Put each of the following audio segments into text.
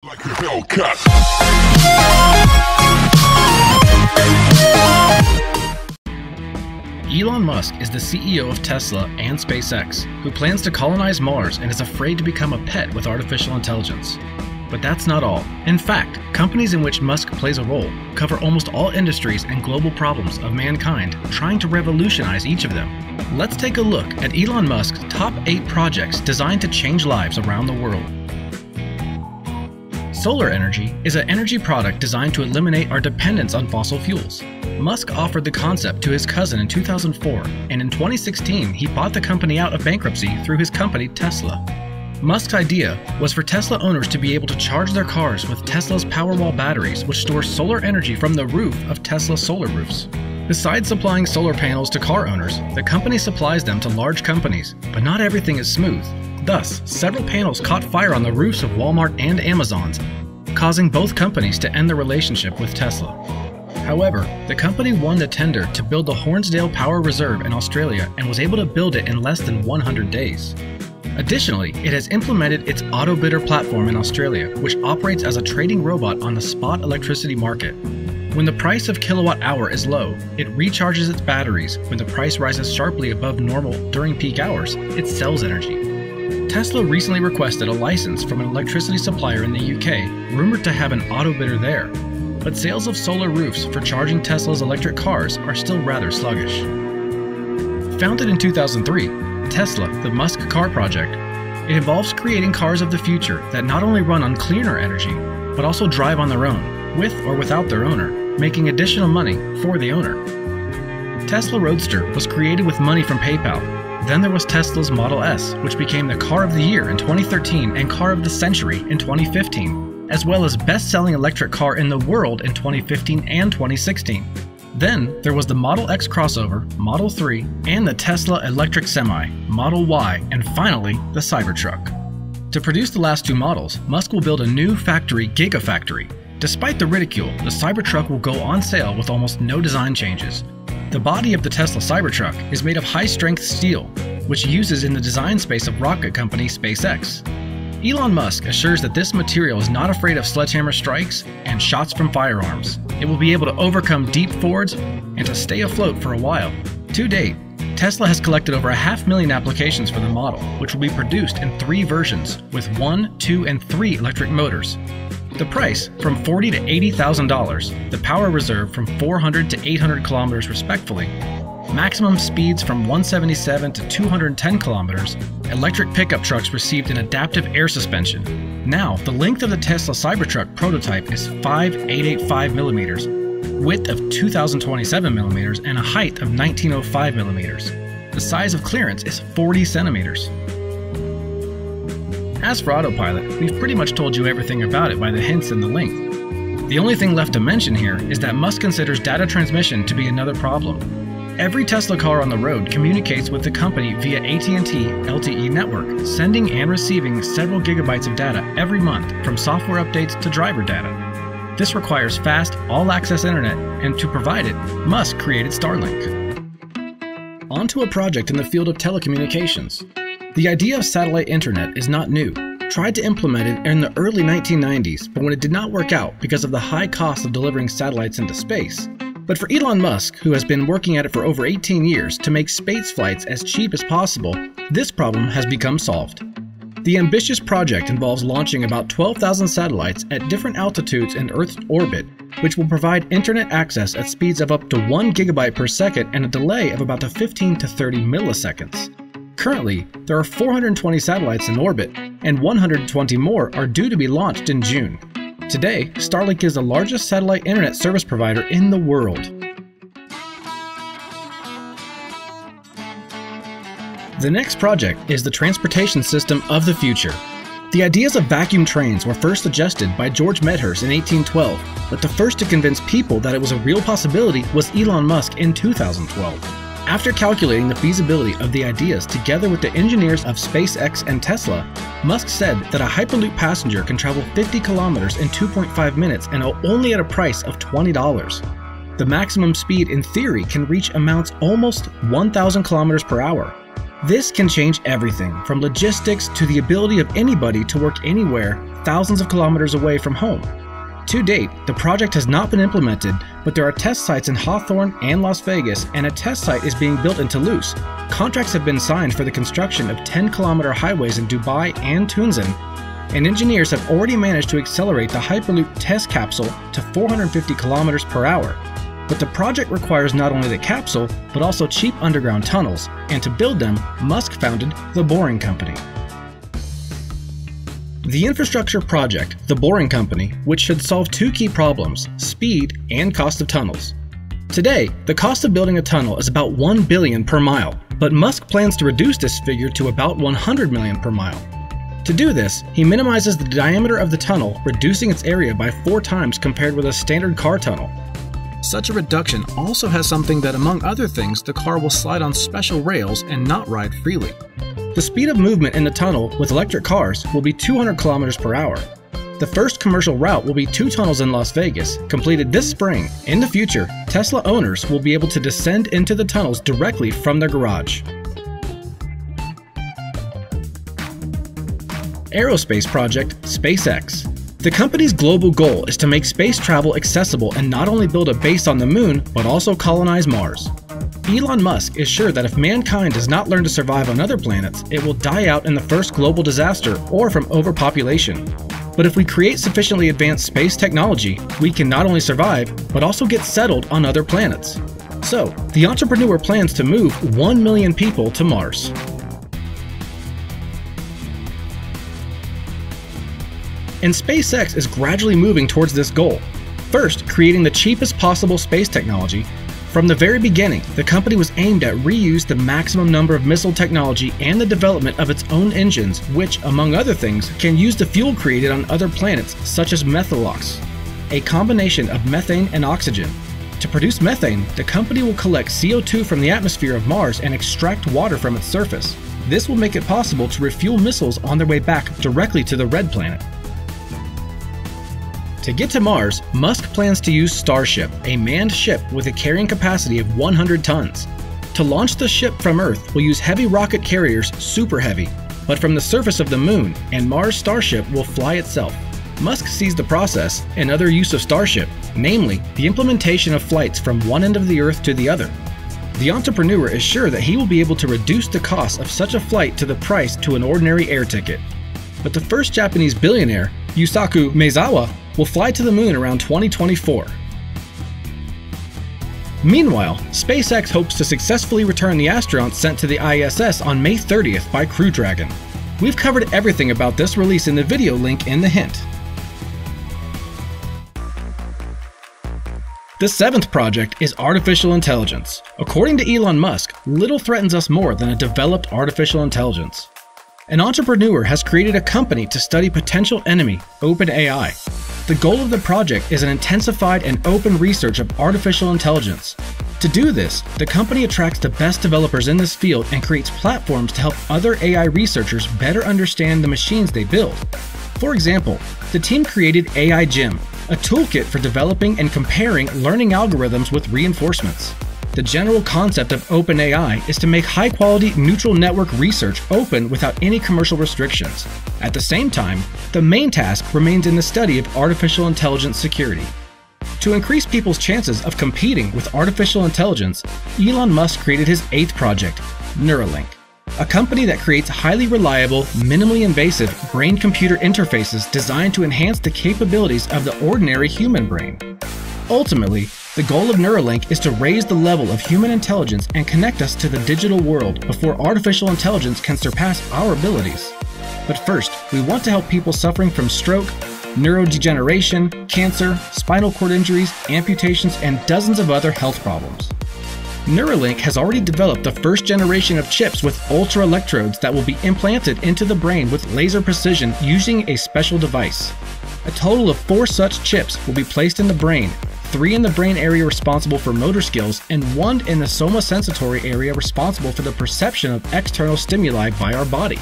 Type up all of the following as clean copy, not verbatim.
Like a Hellcat. Elon Musk is the CEO of Tesla and SpaceX, who plans to colonize Mars and is afraid to become a pet with artificial intelligence. But that's not all. In fact, companies in which Musk plays a role cover almost all industries and global problems of mankind, trying to revolutionize each of them. Let's take a look at Elon Musk's top 8 projects designed to change lives around the world. Solar energy is an energy product designed to eliminate our dependence on fossil fuels. Musk offered the concept to his cousin in 2004, and in 2016 he bought the company out of bankruptcy through his company Tesla. Musk's idea was for Tesla owners to be able to charge their cars with Tesla's Powerwall batteries, which store solar energy from the roof of Tesla solar roofs. Besides supplying solar panels to car owners, the company supplies them to large companies, but not everything is smooth. Thus, several panels caught fire on the roofs of Walmart and Amazon's, causing both companies to end their relationship with Tesla. However, the company won the tender to build the Hornsdale Power Reserve in Australia and was able to build it in less than 100 days. Additionally, it has implemented its auto bidder platform in Australia, which operates as a trading robot on the spot electricity market. When the price of kilowatt hour is low, it recharges its batteries. When the price rises sharply above normal during peak hours, it sells energy. Tesla recently requested a license from an electricity supplier in the UK, rumored to have an auto bidder there. But sales of solar roofs for charging Tesla's electric cars are still rather sluggish. Founded in 2003, Tesla, the Musk car project, it involves creating cars of the future that not only run on cleaner energy, but also drive on their own, with or without their owner, making additional money for the owner. Tesla Roadster was created with money from PayPal. Then there was Tesla's Model S, which became the Car of the Year in 2013 and Car of the Century in 2015, as well as best-selling electric car in the world in 2015 and 2016. Then there was the Model X crossover, Model 3, and the Tesla electric semi, Model Y, and finally, the Cybertruck. To produce the last 2 models, Musk will build a new factory, Gigafactory. Despite the ridicule, the Cybertruck will go on sale with almost no design changes. The body of the Tesla Cybertruck is made of high-strength steel, which uses in the design space of rocket company SpaceX. Elon Musk assures that this material is not afraid of sledgehammer strikes and shots from firearms. It will be able to overcome deep fords and to stay afloat for a while. To date, Tesla has collected over 500,000 applications for the model, which will be produced in 3 versions with 1, 2, and 3 electric motors. The price from $40,000 to $80,000, the power reserve from 400 to 800 kilometers respectively, maximum speeds from 177 to 210 kilometers, electric pickup trucks received an adaptive air suspension. Now, the length of the Tesla Cybertruck prototype is 5,885 millimeters, width of 2,027 millimeters, and a height of 1,905 millimeters. The size of clearance is 40 centimeters. As for autopilot, we've pretty much told you everything about it by the hints and the length. The only thing left to mention here is that Musk considers data transmission to be another problem. Every Tesla car on the road communicates with the company via AT&T LTE network, sending and receiving several gigabytes of data every month from software updates to driver data. This requires fast, all-access internet, and to provide it, Musk created Starlink. On to a project in the field of telecommunications. The idea of satellite internet is not new. Tried to implement it in the early 1990s, but when it did not work out because of the high cost of delivering satellites into space. But for Elon Musk, who has been working at it for over 18 years to make space flights as cheap as possible, this problem has become solved. The ambitious project involves launching about 12,000 satellites at different altitudes in Earth's orbit, which will provide internet access at speeds of up to 1 gigabyte per second and a delay of about 15 to 30 milliseconds. Currently, there are 420 satellites in orbit, and 120 more are due to be launched in June. Today, Starlink is the largest satellite internet service provider in the world. The next project is the transportation system of the future. The ideas of vacuum trains were first suggested by George Medhurst in 1812, but the first to convince people that it was a real possibility was Elon Musk in 2012. After calculating the feasibility of the ideas together with the engineers of SpaceX and Tesla, Musk said that a Hyperloop passenger can travel 50 kilometers in 2.5 minutes and only at a price of $20. The maximum speed in theory can reach amounts almost 1,000 kilometers per hour. This can change everything from logistics to the ability of anybody to work anywhere thousands of kilometers away from home. To date, the project has not been implemented, but there are test sites in Hawthorne and Las Vegas, and a test site is being built in Toulouse. Contracts have been signed for the construction of 10-kilometer highways in Dubai and Tunisia, and engineers have already managed to accelerate the Hyperloop test capsule to 450 kilometers per hour. But the project requires not only the capsule, but also cheap underground tunnels, and to build them, Musk founded the Boring Company. The infrastructure project, the Boring Company, which should solve two key problems: speed and cost of tunnels. Today, the cost of building a tunnel is about $1 billion per mile, but Musk plans to reduce this figure to about $100 million per mile. To do this, he minimizes the diameter of the tunnel, reducing its area by 4 times compared with a standard car tunnel. Such a reduction also has something that, among other things, the car will slide on special rails and not ride freely. The speed of movement in the tunnel with electric cars will be 200 kilometers per hour. The first commercial route will be 2 tunnels in Las Vegas, completed this spring. In the future, Tesla owners will be able to descend into the tunnels directly from their garage. Aerospace project, SpaceX. The company's global goal is to make space travel accessible and not only build a base on the moon, but also colonize Mars. Elon Musk is sure that if mankind does not learn to survive on other planets, it will die out in the first global disaster or from overpopulation. But if we create sufficiently advanced space technology, we can not only survive, but also get settled on other planets. So, the entrepreneur plans to move 1 million people to Mars. And SpaceX is gradually moving towards this goal. First, creating the cheapest possible space technology. From the very beginning, the company was aimed at reuse the maximum number of missile technology and the development of its own engines, which, among other things, can use the fuel created on other planets, such as methalox, a combination of methane and oxygen. To produce methane, the company will collect CO2 from the atmosphere of Mars and extract water from its surface. This will make it possible to refuel missiles on their way back directly to the Red Planet. To get to Mars, Musk plans to use Starship, a manned ship with a carrying capacity of 100 tons. To launch the ship from Earth, we'll use heavy rocket carriers, Super Heavy, but from the surface of the Moon, and Mars Starship will fly itself. Musk sees the process and other use of Starship, namely the implementation of flights from one end of the Earth to the other. The entrepreneur is sure that he will be able to reduce the cost of such a flight to the price to an ordinary air ticket. But the first Japanese billionaire, Yusaku Maezawa, will fly to the moon around 2024. Meanwhile, SpaceX hopes to successfully return the astronauts sent to the ISS on May 30th by Crew Dragon. We've covered everything about this release in the video link in the hint. The 7th project is artificial intelligence. According to Elon Musk, little threatens us more than a developed artificial intelligence. An entrepreneur has created a company to study potential enemy, OpenAI. The goal of the project is an intensified and open research of artificial intelligence. To do this, the company attracts the best developers in this field and creates platforms to help other AI researchers better understand the machines they build. For example, the team created AI Gym, a toolkit for developing and comparing learning algorithms with reinforcements. The general concept of OpenAI is to make high-quality neutral network research open without any commercial restrictions. At the same time, the main task remains in the study of artificial intelligence security. To increase people's chances of competing with artificial intelligence, Elon Musk created his 8th project, Neuralink, a company that creates highly reliable, minimally invasive brain-computer interfaces designed to enhance the capabilities of the ordinary human brain. Ultimately, the goal of Neuralink is to raise the level of human intelligence and connect us to the digital world before artificial intelligence can surpass our abilities. But first, we want to help people suffering from stroke, neurodegeneration, cancer, spinal cord injuries, amputations, and dozens of other health problems. Neuralink has already developed the first generation of chips with ultra electrodes that will be implanted into the brain with laser precision using a special device. A total of 4 such chips will be placed in the brain, 3 in the brain area responsible for motor skills, and 1 in the somosensitory area responsible for the perception of external stimuli by our body.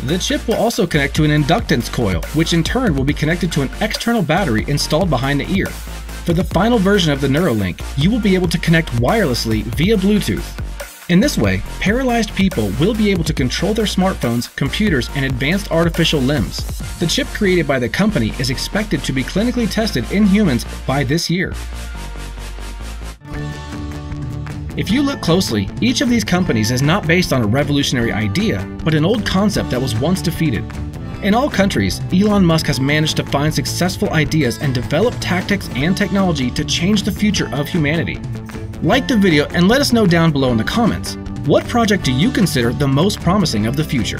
The chip will also connect to an inductance coil, which in turn will be connected to an external battery installed behind the ear. For the final version of the Neuralink, you will be able to connect wirelessly via Bluetooth. In this way, paralyzed people will be able to control their smartphones, computers, and advanced artificial limbs. The chip created by the company is expected to be clinically tested in humans by this year. If you look closely, each of these companies is not based on a revolutionary idea, but an old concept that was once defeated. In all countries, Elon Musk has managed to find successful ideas and develop tactics and technology to change the future of humanity. Like the video and let us know down below in the comments, what project do you consider the most promising of the future?